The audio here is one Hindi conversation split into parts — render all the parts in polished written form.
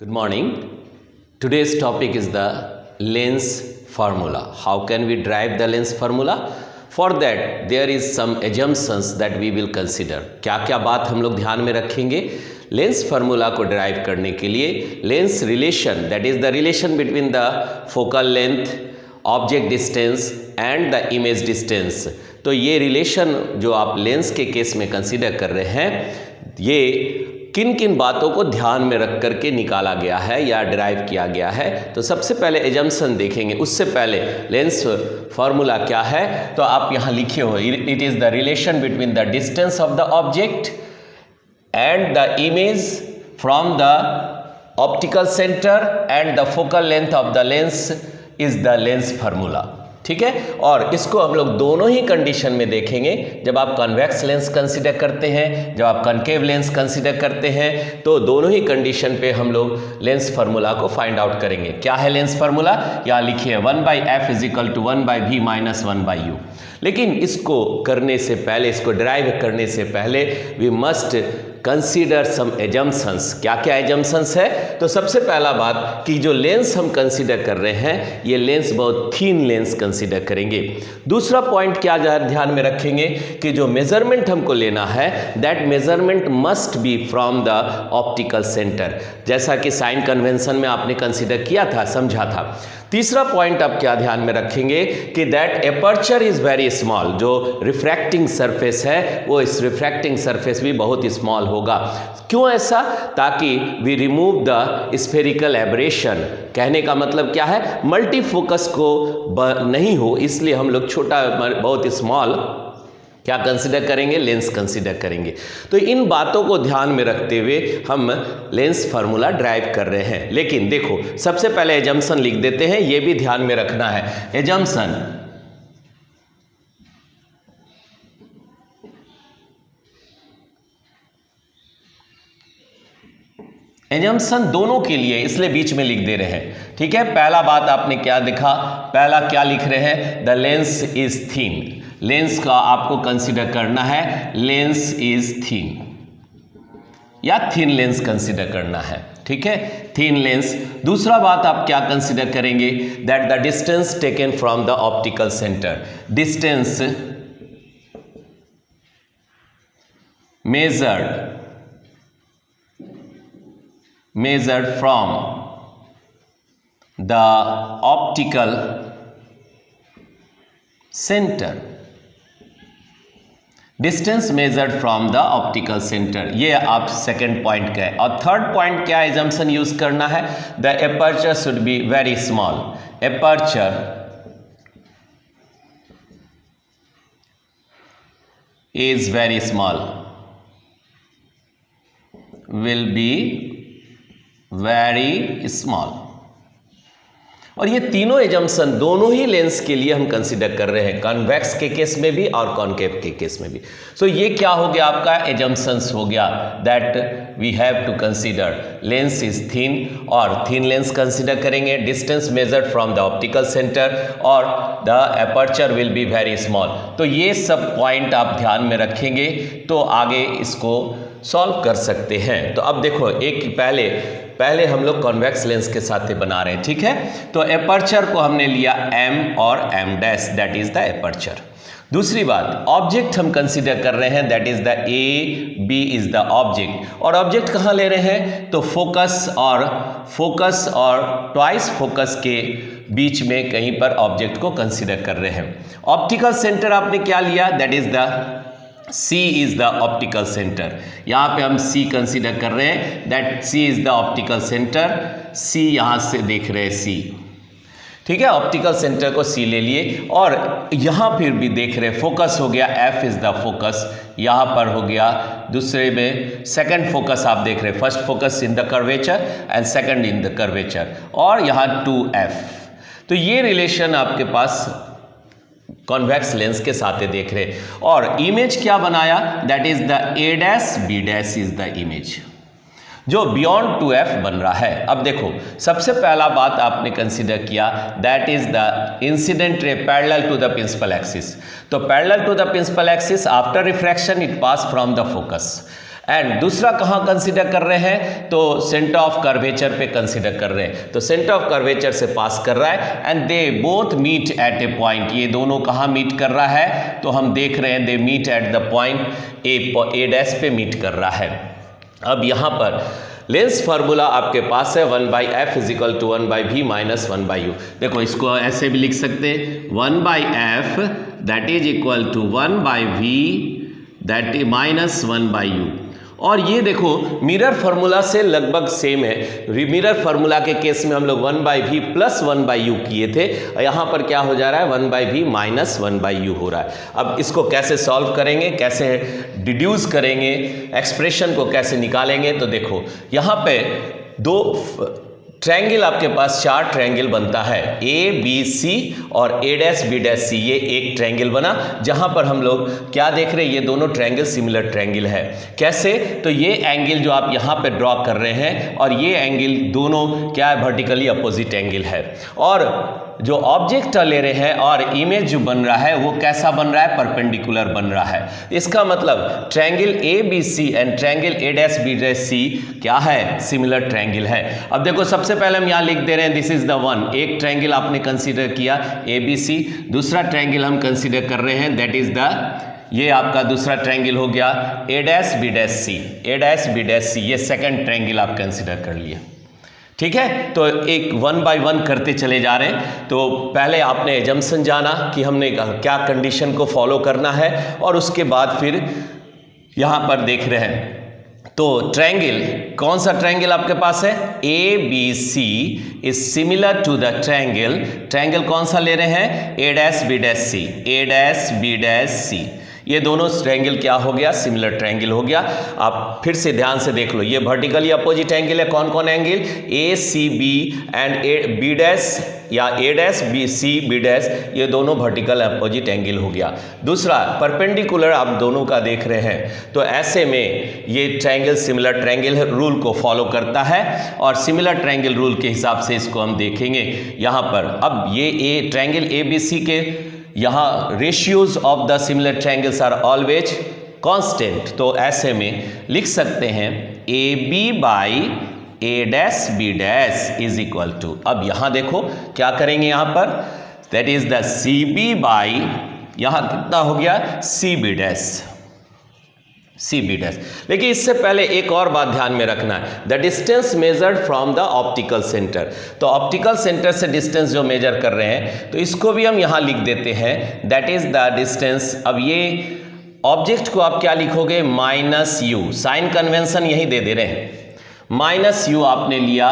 Good morning. Today's topic is the lens formula. How can we derive the lens formula? For that there is some assumptions that we will consider. क्या क्या बात हम लोग ध्यान में रखेंगे लेंस फार्मूला को डिराइव करने के लिए? Lens relation, that is the relation between the focal length, object distance and the image distance. तो ये रिलेशन जो आप लेंस के केस में कंसिडर कर रहे हैं, ये किन किन बातों को ध्यान में रख करके निकाला गया है या डिराइव किया गया है. तो सबसे पहले एजम्पशन देखेंगे. उससे पहले लेंस फार्मूला क्या है तो आप यहाँ लिखे हो, it is the relation between the distance of the object and the image from the optical centre and the focal length of the lens is the lens formula. ठीक है. और इसको हम लोग दोनों ही कंडीशन में देखेंगे. जब आप कन्वेक्स लेंस कंसीडर करते हैं, जब आप कनकेव लेंस कंसीडर करते हैं, तो दोनों ही कंडीशन पे हम लोग लेंस फार्मूला को फाइंड आउट करेंगे. क्या है लेंस फार्मूला? यहाँ लिखिए 1/f = 1/v - 1/u. लेकिन इसको करने से पहले, इसको डिराइव करने से पहले we must consider some assumptions. क्या क्या एजम्पशंस है? तो सबसे पहला बात कि जो लेंस हम कंसीडर कर रहे हैं, ये लेंस बहुत थीन लेंस कंसीडर करेंगे. दूसरा पॉइंट क्या ध्यान में रखेंगे कि जो मेजरमेंट हमको लेना है, that measurement must be from the optical centre, जैसा कि साइन कन्वेंशन में आपने कंसीडर किया था, समझा था. तीसरा पॉइंट आप क्या ध्यान में रखेंगे कि that aperture is very small. जो रिफ्रैक्टिंग सरफेस है वो इस रिफ्रैक्टिंग सरफेस भी बहुत स्मॉल होगा. क्यों ऐसा? ताकि we remove the spherical aberration. कहने का मतलब क्या है? मल्टी फोकस को नहीं हो, इसलिए हम लोग छोटा, बहुत स्मॉल क्या कंसिडर करेंगे? लेंस कंसिडर करेंगे. तो इन बातों को ध्यान में रखते हुए हम लेंस फार्मूला ड्राइव कर रहे हैं. लेकिन देखो, सबसे पहले एजम्पशन लिख देते हैं, ये भी ध्यान में रखना है. एजम्पशन दोनों के लिए, इसलिए बीच में लिख दे रहे हैं. ठीक है. पहला बात आपने क्या लिखा? पहला क्या लिख रहे हैं? The lens is thin. Lens का आपको कंसीडर करना है, लेंस इज थीन या थीन लेंस कंसीडर करना है. ठीक है, थीन लेंस. दूसरा बात आप क्या कंसीडर करेंगे? That the distance taken from the optical centre. Distance measured from the optical center. Distance measured from the optical centre. ये आप सेकेंड पॉइंट का है. और थर्ड पॉइंट क्या एजम्पशन यूज करना है? The aperture should be very small. Aperture is very small, will be very small. और ये तीनों एजम्पशन दोनों ही लेंस के लिए हम कंसीडर कर रहे हैं, कॉन्वेक्स के केस में भी और कॉनकेव के केस में भी. सो ये क्या हो गया? आपका एजम्पशंस हो गया. That we have to consider lens is thin, और थीन लेंस कंसीडर करेंगे. Distance measured from the optical centre और the aperture will be very small. तो ये सब पॉइंट आप ध्यान में रखेंगे तो आगे इसको सॉल्व कर सकते हैं. तो अब देखो, एक पहले हम लोग कॉन्वेक्स लेंस के साथ बना रहे हैं. ठीक है. तो एपर्चर को हमने लिया m और m', that is the aperture. दूसरी बात, ऑब्जेक्ट हम कंसीडर कर रहे हैं, that is the a, b is the object. और ऑब्जेक्ट कहाँ ले रहे हैं? तो फोकस और ट्वाइस फोकस के बीच में कहीं पर ऑब्जेक्ट को कंसीडर कर रहे हैं. ऑप्टिकल सेंटर आपने क्या लिया? That is the C is the optical centre. यहाँ पे हम C कंसीडर कर रहे हैं, that C is the optical centre. C यहाँ से देख रहे हैं C. ठीक है, ऑप्टिकल सेंटर को C ले लिए. और यहाँ फिर भी देख रहे हैं, फोकस हो गया, F इज द फोकस. यहाँ पर हो गया दूसरे में सेकंड फोकस आप देख रहे हैं, first focus in the curvature and second in the curvature. और यहाँ 2F. तो ये रिलेशन आपके पास कॉन्वेक्स लेंस के साथ देख रहे हैं. और इमेज क्या बनाया? That is the a', b' is the image जो बियॉन्ड 2f बन रहा है. अब देखो, सबसे पहला बात आपने कंसीडर किया, that is the incident ray parallel to the principal axis. तो parallel to the principal axis after refraction it pass from the focus. And दूसरा कहाँ कंसीडर कर रहे हैं, तो सेंटर ऑफ कर्वेचर पे कंसीडर कर रहे हैं, तो सेंटर ऑफ कर्वेचर से पास कर रहा है and they both meet at a point. ये दोनों कहाँ मीट कर रहा है, तो हम देख रहे हैं they meet at the point A dash पे मीट कर रहा है। अब यहाँ पर लेंस फार्मूला आपके पास है 1/f is equal to 1/v minus 1/u। देखो इसको ऐसे भी लिख सकते हैं 1/f that is equal to 1/v that is minus 1/u। और ये देखो मिरर फार्मूला से लगभग सेम है। मिरर फार्मूला के केस में हम लोग 1/v प्लस 1/u किए थे, यहाँ पर क्या हो जा रहा है 1/v माइनस 1/u हो रहा है। अब इसको कैसे सॉल्व करेंगे, कैसे डिड्यूस करेंगे, एक्सप्रेशन को कैसे निकालेंगे, तो देखो यहाँ पे दो ट्रायंगल आपके पास 4 ट्रायंगल बनता है ए बी सी और A dash B dash C. ये एक ट्रायंगल बना जहां पर हम लोग क्या देख रहे हैं, ये दोनों ट्रायंगल सिमिलर ट्रायंगल है। कैसे, तो ये एंगल जो आप यहां पे ड्रॉ कर रहे हैं और ये एंगल दोनों क्या है, वर्टिकली अपोजिट एंगल है। और जो ऑब्जेक्ट ले रहे हैं और इमेज जो बन रहा है वो कैसा बन रहा है, परपेंडिकुलर बन रहा है। इसका मतलब triangle A B C and triangle A dash B dash C क्या है, सिमिलर ट्रायंगल है। अब देखो सबसे पहले हम यहाँ लिख दे रहे हैं दिस इज द वन। एक ट्रायंगल आपने कंसीडर किया ए बी सी, दूसरा ट्रायंगल हम कंसीडर कर रहे हैं दैट इज द, ये आपका दूसरा ट्रायंगल हो गया ए dash B dash C, A dash B dash C, ये सेकंड ट्रायंगल आप कंसीडर कर लिए। ठीक है, तो एक 1 बाय 1 करते चले जा रहे हैं। तो पहले आपने एजम्पशन जाना कि हमने क्या कंडीशन को फॉलो करना है और उसके बाद फिर यहाँ पर देख रहे हैं। तो ट्रायंगल, कौन सा ट्रायंगल आपके पास है, A B C is similar to the triangle, triangle कौन सा ले रहे हैं, A dash B dash C, A dash B dash C. ये दोनों ट्रायंगल क्या हो गया, सिमिलर ट्रायंगल हो गया। आप फिर से ध्यान से देख लो, ये वर्टिकली अपोजिट एंगल है। कौन कौन angle, A C B and A B dash या A dash B C B dash, ये दोनों वर्टिकल अपोजिट एंगल हो गया। दूसरा परपेंडिकुलर आप दोनों का देख रहे हैं, तो ऐसे में ये ट्रायंगल सिमिलर ट्रायंगल रूल को फॉलो करता है और सिमिलर ट्रायंगल रूल के हिसाब से इसको हम देखेंगे यहाँ पर। अब ये ए ट्रायंगल ए बी सी के यहाँ ratios of the similar triangles are always constant, तो ऐसे में लिख सकते हैं A B by A dash B dash is equal to, अब यहाँ देखो क्या करेंगे यहाँ पर, that is the C B by, यहाँ कितना हो गया C B dash, C B dash. लेकिन इससे पहले एक और बात ध्यान में रखना है, the distance measured from the optical centre. तो ऑप्टिकल सेंटर से डिस्टेंस जो मेजर कर रहे हैं तो इसको भी हम यहाँ लिख देते हैं, दैट इज द डिस्टेंस। अब ये ऑब्जेक्ट को आप क्या लिखोगे, माइनस यू, साइन कन्वेंशन यही दे रहे हैं, माइनस यू आपने लिया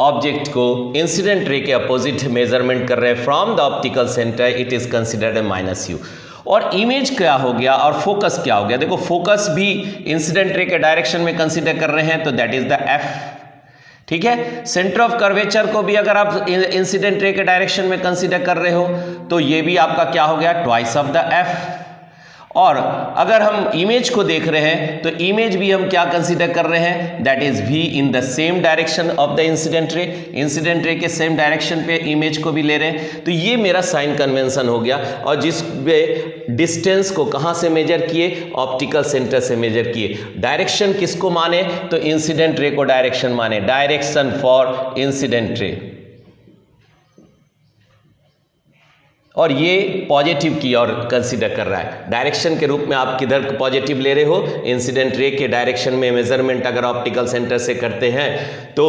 ऑब्जेक्ट को इंसिडेंट रे के अपोजिट मेजरमेंट कर रहे हैं from the optical centre, it is considered a minus you. और इमेज क्या हो गया और फोकस क्या हो गया, देखो फोकस भी इंसिडेंट रे के डायरेक्शन में कंसीडर कर रहे हैं, तो दैट इज द एफ। ठीक है, सेंटर ऑफ कर्वेचर को भी अगर आप इंसिडेंट रे के डायरेक्शन में कंसीडर कर रहे हो तो ये भी आपका क्या हो गया, ट्वाइस ऑफ द एफ। और अगर हम इमेज को देख रहे हैं तो इमेज भी हम क्या कंसीडर कर रहे हैं, that is we in the same direction of the incident ray, incident ray के सेम डायरेक्शन पे इमेज को भी ले रहे हैं। तो ये मेरा साइन कन्वेंशन हो गया, और जिसमें डिस्टेंस को कहाँ से मेजर किए, ऑप्टिकल सेंटर से मेजर किए। डायरेक्शन किसको माने, तो इंसिडेंट रे को डायरेक्शन माने, डायरेक्शन फॉर इंसिडेंट रे। और ये पॉजिटिव की और कंसीडर कर रहा है, डायरेक्शन के रूप में आप किधर पॉजिटिव ले रहे हो, इंसिडेंट रे के डायरेक्शन में मेजरमेंट अगर ऑप्टिकल सेंटर से करते हैं तो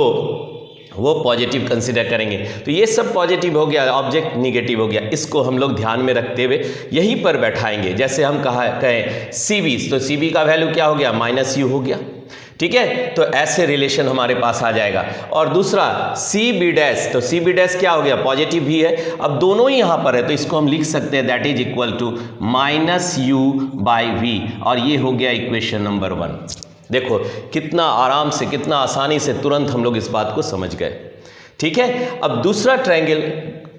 वो पॉजिटिव कंसीडर करेंगे। तो ये सब पॉजिटिव हो गया, ऑब्जेक्ट निगेटिव हो गया, इसको हम लोग ध्यान में रखते हुए यहीं पर बैठाएंगे। जैसे हम कहें सी बी, तो सी बी का वैल्यू क्या हो गया, माइनस यू हो गया। ठीक है, तो ऐसे रिलेशन हमारे पास आ जाएगा। और दूसरा सी बी डैश, तो सी बी डैश क्या हो गया, पॉजिटिव भी है। अब दोनों ही यहाँ पर है तो इसको हम लिख सकते हैं that is equal to minus u by v, और ये हो गया इक्वेशन नंबर 1। देखो कितना आराम से, कितना आसानी से तुरंत हम लोग इस बात को समझ गए। ठीक है, अब दूसरा ट्रायंगल,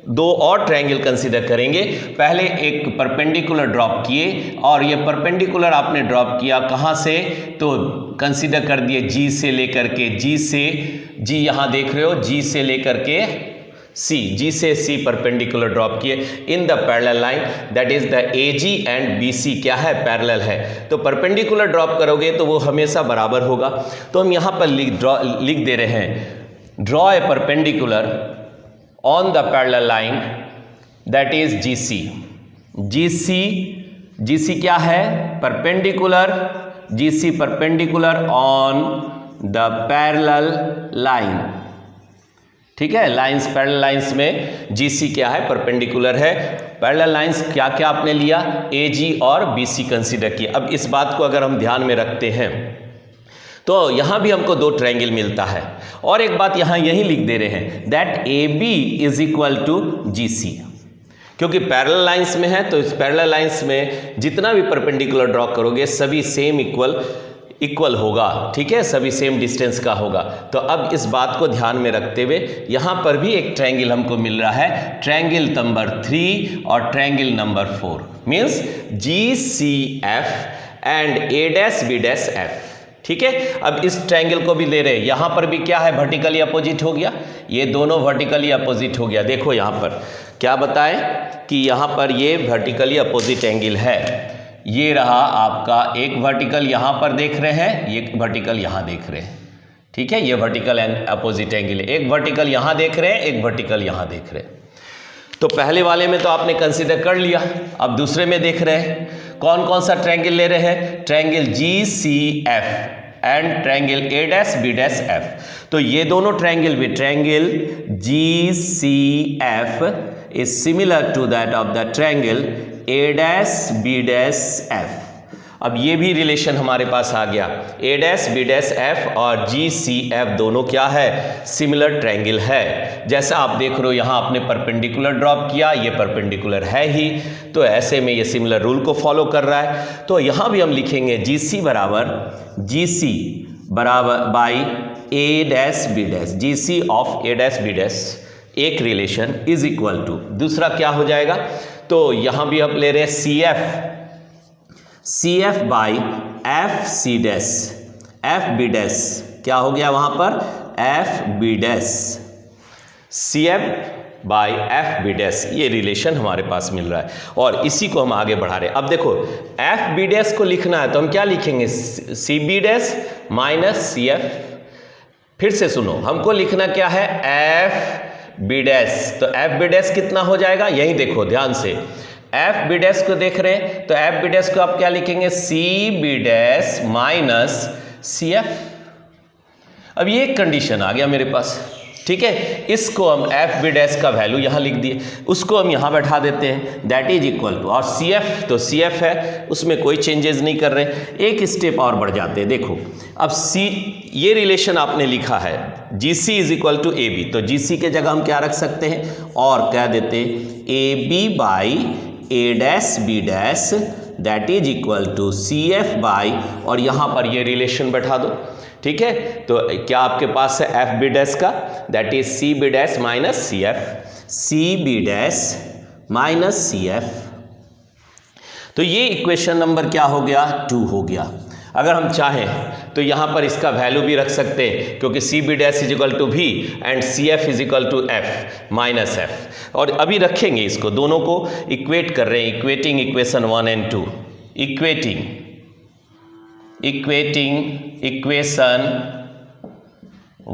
दो और ट्रायंगल कंसीडर करेंगे। पहले एक परपेंडिकुलर ड्रॉप किए, और ये परपेंडिकुलर आपने ड्रॉप किया कहाँ से, तो कंसीडर कर दिए जी से लेकर के, जी से, जी यहाँ देख रहे हो, जी से लेकर के सी, जी से सी परपेंडिकुलर ड्रॉप किए in the parallel line that is the AG and BC क्या है, पैरेलल है। तो परपेंडिकुलर ड्रॉप करोगे तो वो हमेशा बराबर होगा। तो हम यहाँ पर लिख दे रहे हैं draw a perpendicular on the parallel line that is GC। GC क्या है, perpendicular, GC perpendicular on the parallel line. ठीक है, लाइंस, पैरेलल लाइंस में GC क्या है, परपेंडिकुलर है। पैरेलल लाइंस क्या क्या आपने लिया, AG और BC कंसीडर किया। अब इस बात को अगर हम ध्यान में रखते हैं तो यहां भी हमको दो ट्रायंगल मिलता है। और एक बात यहां यही लिख दे रहे हैं that AB is equal to GC, क्योंकि पैरेलल लाइंस में है तो इस पैरेलल लाइंस में जितना भी परपेंडिकुलर ड्रॉ करोगे सभी सेम इक्वल होगा। ठीक है, सभी सेम डिस्टेंस का होगा। तो अब इस बात को ध्यान में रखते हुए यहां पर भी एक ट्रायंगल हमको मिल रहा है, ट्रायंगल नंबर 3 और triangle number 4 means GCF and A', ठीक है। अब इस ट्रायंगल को भी ले रहे हैं, यहां पर भी क्या है, वर्टिकली अपोजिट हो गया, ये दोनों वर्टिकली अपोजिट हो गया। देखो यहां पर क्या बताएं कि यहां पर ये वर्टिकली अपोजिट एंगल है। ये रहा आपका एक वर्टिकल यहां पर देख रहे हैं, ये वर्टिकल यहां देख रहे हैं। ठीक है, ये वर्टिकल अपोजिट एंगल है। एक वर्टिकल यहां देख रहे हैं, एक वर्टिकल यहां देख रहे हैं। तो पहले वाले में तो आपने कंसीडर कर लिया, अब दूसरे में देख रहे हैं कौन कौन सा ट्रायंगल ले रहे हैं, triangle GCF and triangle A', B', तो ये दोनों ट्रायंगल भी, triangle GCF is similar to that of the triangle A', B', अब ये भी रिलेशन हमारे पास आ गया, A', B', और GCF दोनों क्या है, सिमिलर ट्रायंगल है। जैसा आप देख रहे हो यहाँ आपने परपेंडिकुलर ड्रॉप किया, ये परपेंडिकुलर है ही, तो ऐसे में ये सिमिलर रूल को फॉलो कर रहा है। तो यहाँ भी हम लिखेंगे GC बराबर by A', B', GC of A', B', एक रिलेशन इज इक्वल टू दूसरा क्या हो जाएगा, तो यहाँ भी हम ले रहे हैं CF बाई FC', FB', क्या हो गया वहां पर, FB', CF बाई FB', ये रिलेशन हमारे पास मिल रहा है और इसी को हम आगे बढ़ा रहे हैं। अब देखो FB' को लिखना है तो हम क्या लिखेंगे, CB' माइनस CF। फिर से सुनो, हमको लिखना क्या है, FB', तो FB' कितना हो जाएगा, यही देखो ध्यान से, FB' को देख रहे हैं तो FB' को आप क्या लिखेंगे, CB' माइनस CF। अब ये एक कंडीशन आ गया मेरे पास। ठीक है, इसको हम FB' का वैल्यू यहां लिख दिए, उसको हम यहां बैठा देते हैं, दैट इज इक्वल टू, और CF तो CF है, उसमें कोई चेंजेस नहीं कर रहे। एक स्टेप और बढ़ जाते हैं, देखो अब ये रिलेशन आपने लिखा है GC is equal to AB, तो GC के जगह हम क्या रख सकते हैं, और कह देते AB by A', B', that is equal to CF by, और यहां पर ये रिलेशन बैठा दो। ठीक है, तो क्या आपके पास है FB' का, that is CB' minus CF, CB' minus CF। तो ये इक्वेशन नंबर क्या हो गया, 2 हो गया। अगर हम चाहें तो यहां पर इसका वैल्यू भी रख सकते हैं, क्योंकि CB' is equal to V and CF is equal to F minus F, और अभी रखेंगे इसको, दोनों को इक्वेट कर रहे हैं, equating equation 1 and 2, equating equation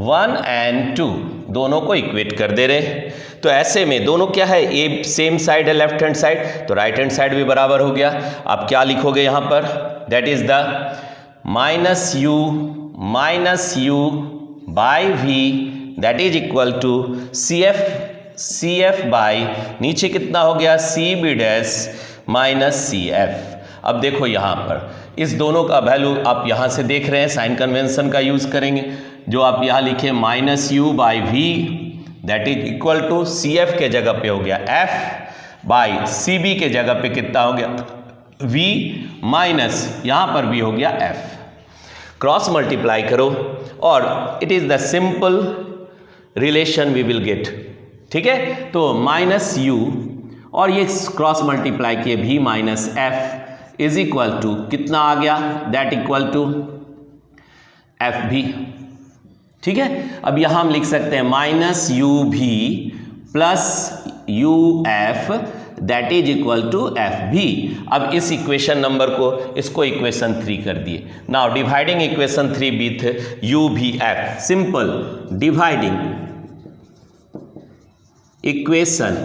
1 and 2 दोनों को इक्वेट कर दे रहे हैं। तो ऐसे में दोनों क्या है, ए सेम साइड है लेफ्ट हैंड साइड, तो राइट हैंड साइड भी बराबर हो गया। आप क्या लिखोगे यहां पर, that is the minus u by V, that is equal to CF by, नीचे कितना हो गया, CB' माइनस CF। अब देखो यहाँ पर इस दोनों का वैल्यू आप यहाँ से देख रहे हैं, साइन कन्वेंशन का यूज करेंगे, जो आप यहाँ लिखे minus u by V, that is equal to CF के जगह पे हो गया F बाई CB के जगह पे कितना हो गया, V माइनस यहाँ पर भी हो गया F। क्रॉस मल्टीप्लाई करो और it is the simple relation we will get. ठीक है, तो माइनस U और ये क्रॉस मल्टीप्लाई किए V minus F is equal to कितना आ गया, दैट इक्वल टू FB। ठीक है, अब यहां हम लिख सकते हैं minus UV plus u f that is equal to f भी। अब इस इक्वेशन नंबर को इसको इक्वेशन 3 कर दिए। Now dividing equation 3 with u v f, simple dividing equation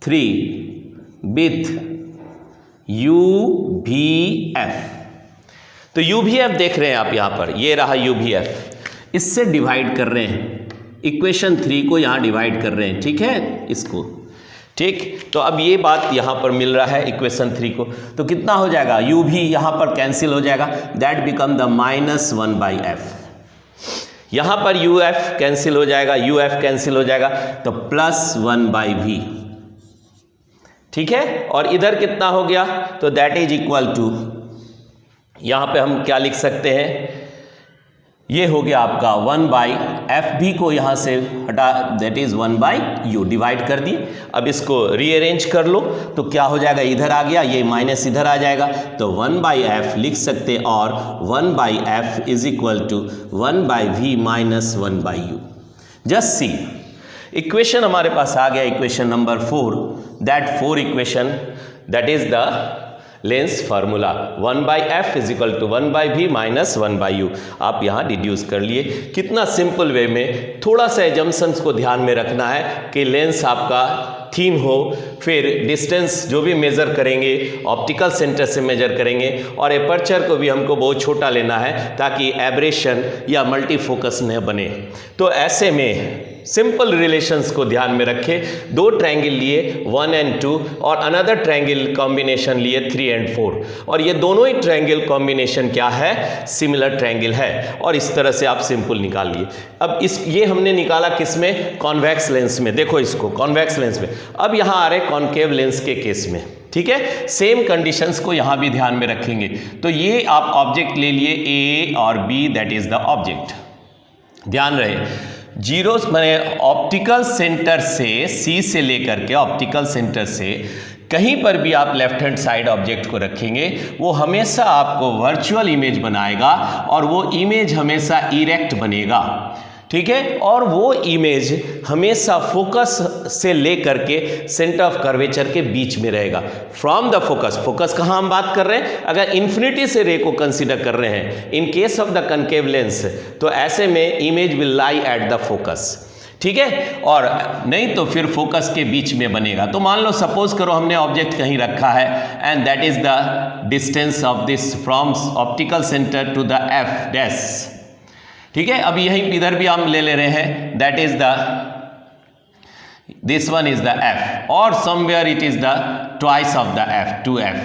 3 with u v f. तो यू भी एफ देख रहे हैं आप यहां पर, ये रहा यू भी एफ, इससे डिवाइड कर रहे हैं इक्वेशन 3 को, यहां डिवाइड कर रहे हैं, ठीक है, इसको, ठीक। तो अब ये बात यहां पर मिल रहा है इक्वेशन 3 को, तो कितना हो जाएगा, यू भी यहां पर कैंसिल हो जाएगा, दैट बिकम द -1/f। यहां पर यू एफ कैंसिल हो जाएगा, यू एफ कैंसिल हो जाएगा, तो +1/v, ठीक है। और इधर कितना हो गया, तो दैट इज इक्वल टू, यहां पे हम क्या लिख सकते हैं, ये हो गया आपका 1/f भी को यहां से हटा, दैट इज 1/u, डिवाइड कर दी। अब इसको रीअरेंज कर लो तो क्या हो जाएगा, इधर आ गया, ये माइनस इधर आ जाएगा, तो 1/f लिख सकते हैं, और 1/f is equal to 1/v minus 1/u। Just see, equation हमारे पास आ गया, equation number 4, that 4 equation that is the lens formula 1/f is equal to 1/v minus 1/u। आप यहाँ डिड्यूस कर लिए। कितना सिंपल वे में, थोड़ा सा एजम्पशंस को ध्यान में रखना है कि लेंस आपका थीन हो, फिर डिस्टेंस जो भी मेज़र करेंगे ऑप्टिकल सेंटर से मेजर करेंगे, और एपर्चर को भी हमको बहुत छोटा लेना है ताकि एब्रेशन या मल्टीफोकस न बने। तो ऐसे में सिंपल रिलेशंस को ध्यान में रखें, 2 ट्रायंगल लिए 1 and 2 और अनदर ट्रायंगल कॉम्बिनेशन लिए 3 and 4, और ये दोनों ही ट्रायंगल कॉम्बिनेशन क्या है, सिमिलर ट्रायंगल है, और इस तरह से आप सिंपल निकाल लिए। अब ये हमने निकाला किसमें, कॉन्वेक्स लेंस में। देखो इसको कॉन्वेक्स लेंस में, अब यहाँ आ रहे कॉन्केव लेंस के केस में, ठीक है। सेम कंडीशंस को यहाँ भी ध्यान में रखेंगे। तो ये आप ऑब्जेक्ट ले लिए ए और B, that is the object, ध्यान रहे। जीरो मैंने ऑप्टिकल सेंटर से, सी से लेकर के ऑप्टिकल सेंटर से कहीं पर भी आप लेफ्ट हैंड साइड ऑब्जेक्ट को रखेंगे, वो हमेशा आपको वर्चुअल इमेज बनाएगा, और वो इमेज हमेशा इरेक्ट बनेगा, ठीक है। और वो इमेज हमेशा फोकस से लेकर के सेंटर ऑफ कर्वेचर के बीच में रहेगा। फ्रॉम द फोकस, फोकस कहाँ हम बात कर रहे हैं, अगर इन्फिनिटी से रे को कंसीडर कर रहे हैं in case of the concave lens, तो ऐसे में image will lie at the focus, ठीक है, और नहीं तो फिर फोकस के बीच में बनेगा। तो मान लो सपोज करो हमने ऑब्जेक्ट कहीं रखा है, and that is the distance of this from optical centre to the f dash, ठीक है। अब यहीं इधर भी हम ले रहे हैं, that is the, this one is the f, और somewhere it is the twice of the f, 2f।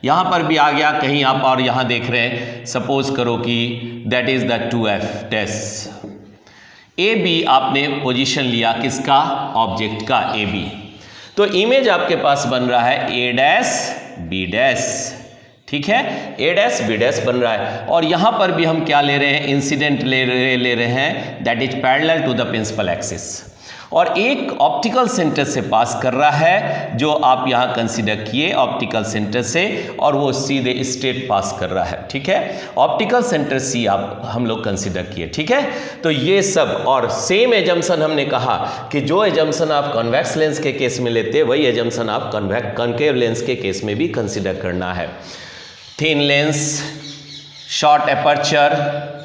यहां पर भी आ गया कहीं आप, और यहां देख रहे हैं, सपोज करो कि that is the 2f dash. A B आपने पोजीशन लिया किसका, ऑब्जेक्ट का, ए बी। तो इमेज आपके पास बन रहा है ए डैश बी डैश, ठीक है, ए डैश बी डैश बन रहा है। और यहां पर भी हम क्या ले रहे हैं, इंसिडेंट ले रहे हैं, that is parallel to the principal axis, और एक ऑप्टिकल सेंटर से पास कर रहा है, जो आप यहां कंसीडर किए ऑप्टिकल सेंटर से, और वो सीधे स्ट्रेट पास कर रहा है, ठीक है। ऑप्टिकल सेंटर सी आप हम लोग कंसीडर किए, ठीक है। तो ये सब, और सेम एजम्पशन हमने कहा कि जो एजम्पशन आप कॉन्वेक्स लेंस के केस में लेते, वही एजम्पशन आप कॉन्केव लेंस के केस में भी कंसीडर करना है। thin lens, short aperture,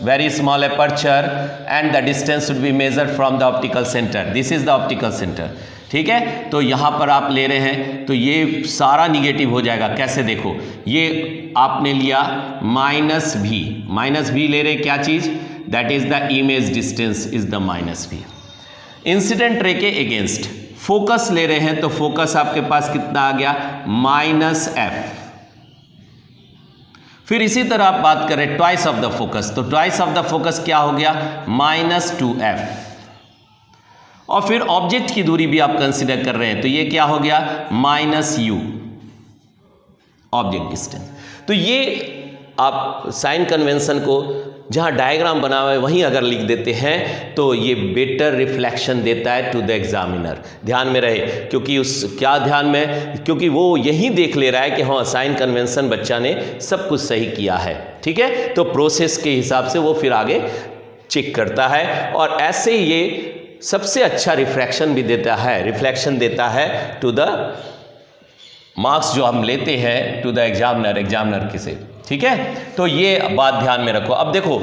very small aperture, and the distance should be measured from the optical center. This is the optical center, ठीक है। तो यहाँ पर आप ले रहे हैं, तो ये सारा निगेटिव हो जाएगा। कैसे, देखो ये आपने लिया माइनस भी ले रहे, क्या चीज़, that is the image distance is the -v। Incident ray के अगेंस्ट फोकस ले रहे हैं, तो फोकस आपके पास कितना आ गया, -f। फिर इसी तरह आप बात करें ट्वाइस ऑफ द फोकस, तो ट्वाइस ऑफ द फोकस क्या हो गया, -2f। और फिर ऑब्जेक्ट की दूरी भी आप कंसीडर कर रहे हैं, तो ये क्या हो गया, -u, ऑब्जेक्ट डिस्टेंस। तो ये आप साइन कन्वेंशन को जहाँ डायग्राम बना हुआ है वहीं अगर लिख देते हैं, तो ये बेटर रिफ्लेक्शन देता है टू द एग्जामिनर। ध्यान में रहे, क्योंकि क्या ध्यान में, क्योंकि वो यही देख ले रहा है कि हाँ साइन कन्वेंशन बच्चा ने सब कुछ सही किया है, ठीक है। तो प्रोसेस के हिसाब से वो फिर आगे चेक करता है, और ऐसे ही ये सबसे अच्छा रिफ्रैक्शन भी देता है, रिफ्लेक्शन देता है टू द मार्क्स जो हम लेते हैं टू द एग्जामिनर के से, ठीक है। तो ये बात ध्यान में रखो। अब देखो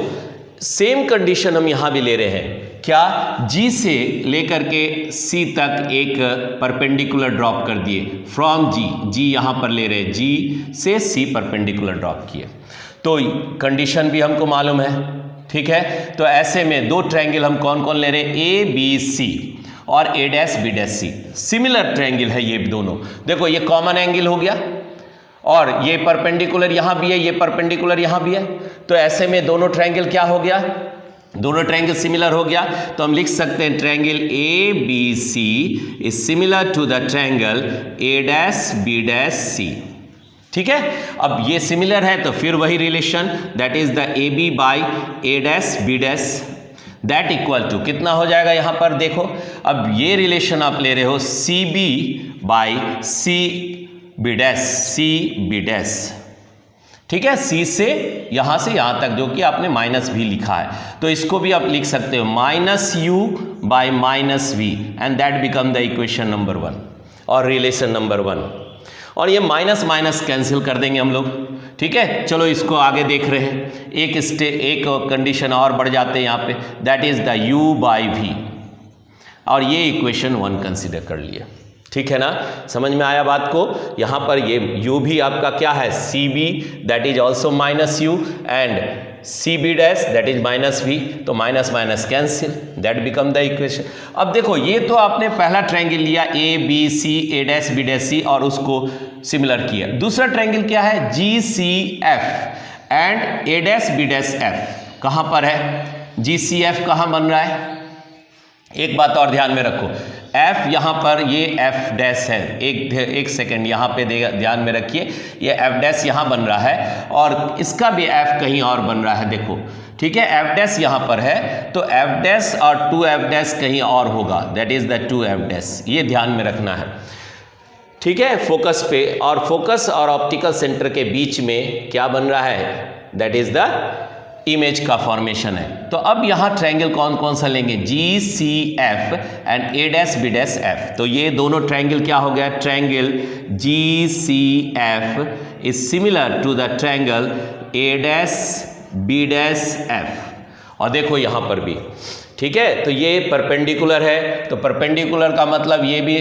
सेम कंडीशन हम यहाँ भी ले रहे हैं, क्या G से लेकर के C तक एक परपेंडिकुलर ड्रॉप कर दिए, फ्रॉम G यहाँ पर ले रहे हैं, G से C परपेंडिकुलर ड्रॉप किए, तो कंडीशन भी हमको मालूम है, ठीक है। तो ऐसे में दो ट्रायंगल हम कौन कौन ले रहे हैं, ABC और A', B', सिमिलर ट्रायंगल है ये दोनों। देखो ये कॉमन एंगल हो गया और ये परपेंडिकुलर यहाँ भी है, ये परपेंडिकुलर यहाँ भी है, तो ऐसे में दोनों ट्रायंगल क्या हो गया, दोनों ट्रायंगल सिमिलर हो गया। तो हम लिख सकते हैं triangle ABC is similar to the triangle A', B', ठीक है। अब ये सिमिलर है तो फिर वही relation, that is the AB by A', B', that equal to कितना हो जाएगा यहाँ पर देखो। अब ये रिलेशन आप ले रहे हो CB बाई CB', ठीक है। C से यहाँ तक जो कि आपने माइनस भी लिखा है, तो इसको भी आप लिख सकते हो -U by -V and that become the equation number 1 और रिलेशन नंबर 1। और ये माइनस माइनस कैंसिल कर देंगे हम लोग, ठीक है। चलो इसको आगे देख रहे हैं, एक कंडीशन और बढ़ जाते हैं यहाँ पे, that is the U by V, और ये इक्वेशन 1 कंसिडर कर लिए, ठीक है ना। समझ में आया बात को। यहाँ पर ये U भी आपका क्या है, CB that is also -U and CB' that is -V, तो minus minus cancel, that become the equation. अब देखो ये तो आपने पहला ट्रायंगल लिया ABC, A', B', और उसको सिमिलर किया। दूसरा ट्रायंगल क्या है, GCF एंड A', B', कहाँ पर है, GCF कहाँ बन रहा है, एक बात और ध्यान में रखो, F यहाँ पर ये F' है, एक सेकेंड यहाँ पे ध्यान में रखिए, ये F' यहाँ बन रहा है और इसका भी F कहीं और बन रहा है, देखो, ठीक है। F' यहाँ पर है तो F' और 2F' कहीं और होगा, दैट इज द 2F', ये ध्यान में रखना है, ठीक है। फोकस पे, और फोकस और ऑप्टिकल सेंटर के बीच में क्या बन रहा है, दैट इज द इमेज का फॉर्मेशन है। तो अब यहाँ ट्रायंगल कौन कौन सा लेंगे, GCF एंड A', B', तो ये दोनों ट्रायंगल क्या हो गया, triangle GCF is similar to the triangle A', B', और देखो यहाँ पर भी, ठीक है। तो ये परपेंडिकुलर है, तो परपेंडिकुलर का मतलब ये भी,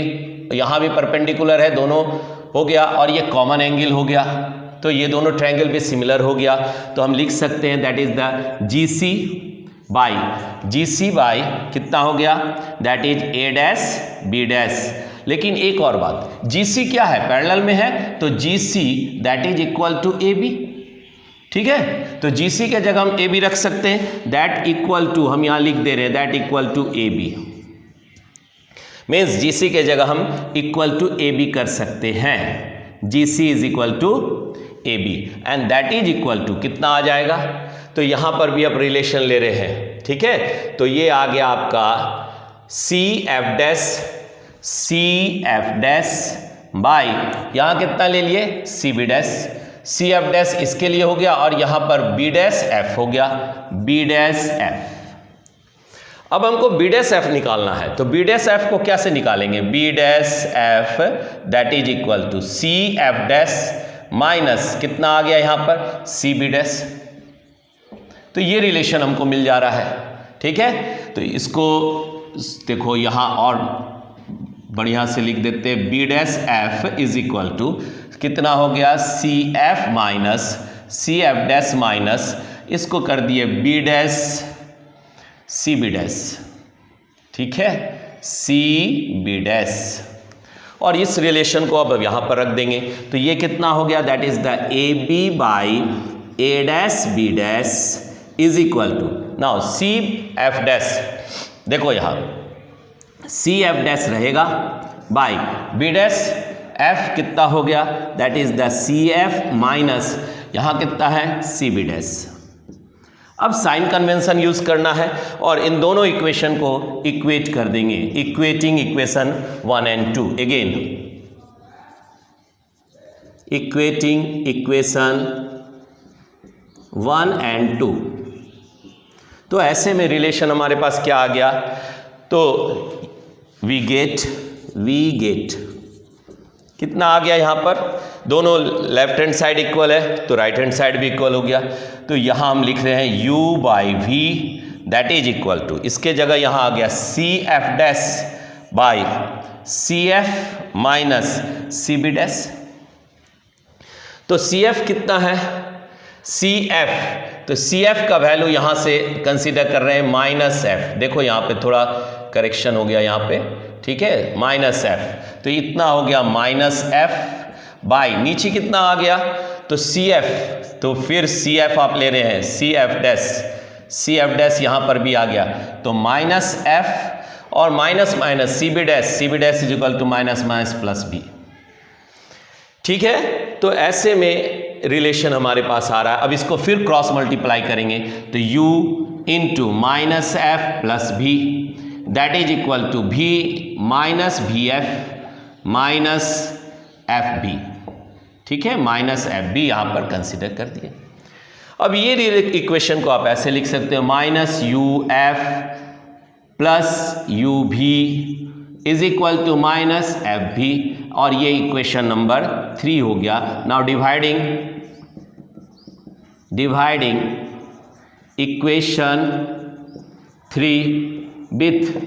यहाँ भी परपेंडिकुलर है, दोनों हो गया, और ये कॉमन एंगल हो गया, तो ये दोनों ट्रायंगल भी सिमिलर हो गया। तो हम लिख सकते हैं that is the GC by कितना हो गया, दैट इज A', B'। लेकिन एक और बात, GC क्या है, पैरेलल में है, तो GC that is equal to AB, ठीक है। तो GC के जगह हम AB रख सकते हैं, दैट इक्वल टू, हम यहाँ लिख दे रहे हैं that equal to AB, means GC के जगह हम इक्वल टू AB कर सकते हैं, GC is equal to AB and that is equal to कितना आ जाएगा, तो यहाँ पर भी आप रिलेशन ले रहे हैं, ठीक है। तो ये आ गया आपका CF' बाई यहाँ कितना ले लिए, CF' इसके लिए हो गया, और यहाँ पर B', हो गया, B'। अब हमको B' निकालना है, तो B' को कैसे निकालेंगे, B' that is equal to CF' minus कितना आ गया यहाँ पर, CB', तो ये रिलेशन हमको मिल जा रहा है, ठीक है। तो इसको देखो यहाँ और बढ़िया से लिख देते हैं, B' इज इक्वल टू कितना हो गया, CF माइनस CF' माइनस इसको कर दिए B' CB', ठीक है, CB', और इस रिलेशन को अब यहाँ पर रख देंगे, तो ये कितना हो गया, that is the AB by A', B' is equal to, now CF', देखो यहाँ CF' रहेगा बाई B', F कितना हो गया, that is the CF minus यहाँ कितना है, CB'। अब साइन कन्वेंशन यूज करना है और इन दोनों इक्वेशन को इक्वेट कर देंगे, equating equation 1 and 2, again equating equation 1 and 2। तो ऐसे में रिलेशन हमारे पास क्या आ गया, तो वी गेट कितना आ गया यहाँ पर, दोनों लेफ्ट हैंड साइड इक्वल है तो राइट हैंड साइड भी इक्वल हो गया। तो यहाँ हम लिख रहे हैं u by v that is equal to, इसके जगह यहाँ आ गया C F dash by C F minus C B dash. तो सी एफ कितना है, सी एफ, तो सी एफ का वैल्यू यहाँ से कंसीडर कर रहे हैं माइनस एफ। देखो यहाँ पे थोड़ा करेक्शन हो गया यहाँ पे, ठीक है, माइनस एफ, तो इतना हो गया माइनस एफ बाई नीचे कितना आ गया, तो सी एफ, तो फिर सी एफ आप ले रहे हैं सी एफ डैश यहाँ पर भी आ गया, तो माइनस एफ और minus minus C B dash is equal to minus minus plus B. ठीक है, तो ऐसे में रिलेशन हमारे पास आ रहा है। अब इसको फिर क्रॉस मल्टीप्लाई करेंगे तो u into minus F plus भी दैट इज इक्वल टू भी माइनस भी एफ माइनस एफ बी। ठीक है, माइनस एफ बी यहां पर कंसिडर कर दिए। अब ये इक्वेशन को आप ऐसे लिख सकते हो, minus u f plus u v is equal to minus f v, और ये इक्वेशन नंबर 3 हो गया। Now dividing equation 3 with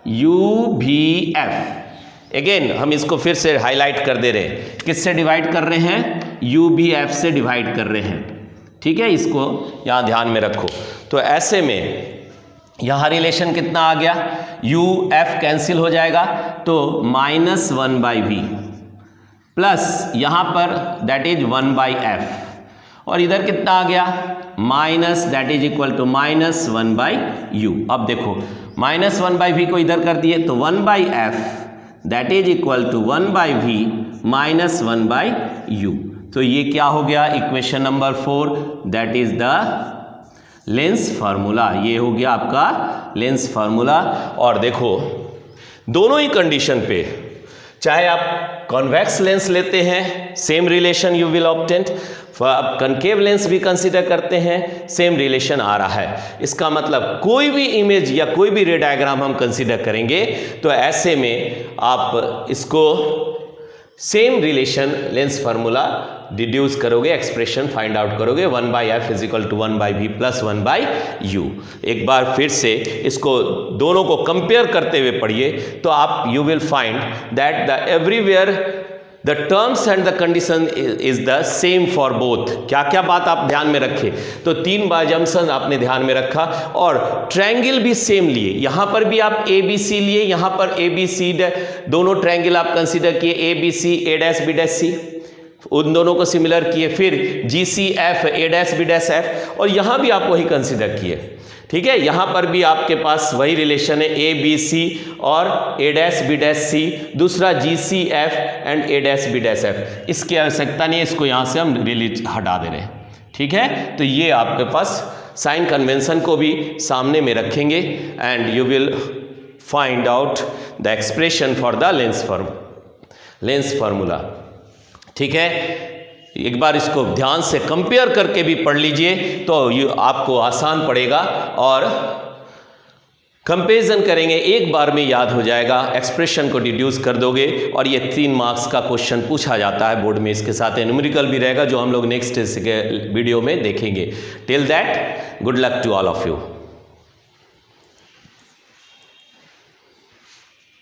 u v f. Again हम इसको फिर से हाईलाइट कर दे रहे हैं, किससे डिवाइड कर रहे हैं, यू भी एफ से डिवाइड कर रहे हैं। ठीक है, इसको यहां ध्यान में रखो। तो ऐसे में यहां रिलेशन कितना आ गया, यू एफ कैंसिल हो जाएगा तो माइनस 1 बाई वी प्लस यहां पर दैट इज 1 बाई एफ, और इधर कितना आ गया minus that is equal to minus 1 by u. अब देखो माइनस 1 बाई वी को इधर कर दिए तो 1 by f that is equal to 1 by v minus 1 by u. तो ये क्या हो गया, equation number 4 that is the lens formula. ये हो गया आपका लेंस फार्मूला। और देखो दोनों ही कंडीशन पे, चाहे आप कॉन्वेक्स लेंस लेते हैं same relation you will obtain, आप कनकेव लेंस भी कंसीडर करते हैं सेम रिलेशन आ रहा है। इसका मतलब कोई भी इमेज या कोई भी रे डायग्राम हम कंसीडर करेंगे तो ऐसे में आप इसको same relation lens formula deduce करोगे, एक्सप्रेशन फाइंड आउट करोगे, 1 by f is equal to 1 by v plus 1 by u. एक बार फिर से इसको दोनों को कंपेयर करते हुए पढ़िए तो आप you will find that the everywhere the terms and the condition is the same for both. क्या क्या बात आप ध्यान में रखें, तो 3 बार जम्पसन आपने ध्यान में रखा, और ट्रायंगल भी सेम लिए, यहां पर भी आप ए बी सी लिए, यहां पर ए बी सी दोनों ट्रायंगल आप कंसीडर किए, A B C A dash B dash C, उन दोनों को सिमिलर किए, फिर G C F A dash B dash F, और यहां भी आप वही कंसीडर किए। ठीक है, यहां पर भी आपके पास वही रिलेशन है ए बी सी और A dash B dash C, दूसरा G C F and A dash B dash F. इसकी आवश्यकता नहीं है, इसको यहां से हम रिलीज हटा दे रहे हैं। ठीक है, तो ये आपके पास साइन कन्वेंशन को भी सामने में रखेंगे and you will find out the expression for the lens formula. ठीक है, एक बार इसको ध्यान से कंपेयर करके भी पढ़ लीजिए तो ये आपको आसान पड़ेगा, और कंपेरिजन करेंगे एक बार में याद हो जाएगा, एक्सप्रेशन को डिड्यूस कर दोगे, और ये 3 मार्क्स का क्वेश्चन पूछा जाता है बोर्ड में। इसके साथ न्यूमेरिकल भी रहेगा जो हम लोग नेक्स्ट वीडियो में देखेंगे। Till that good luck to all of you.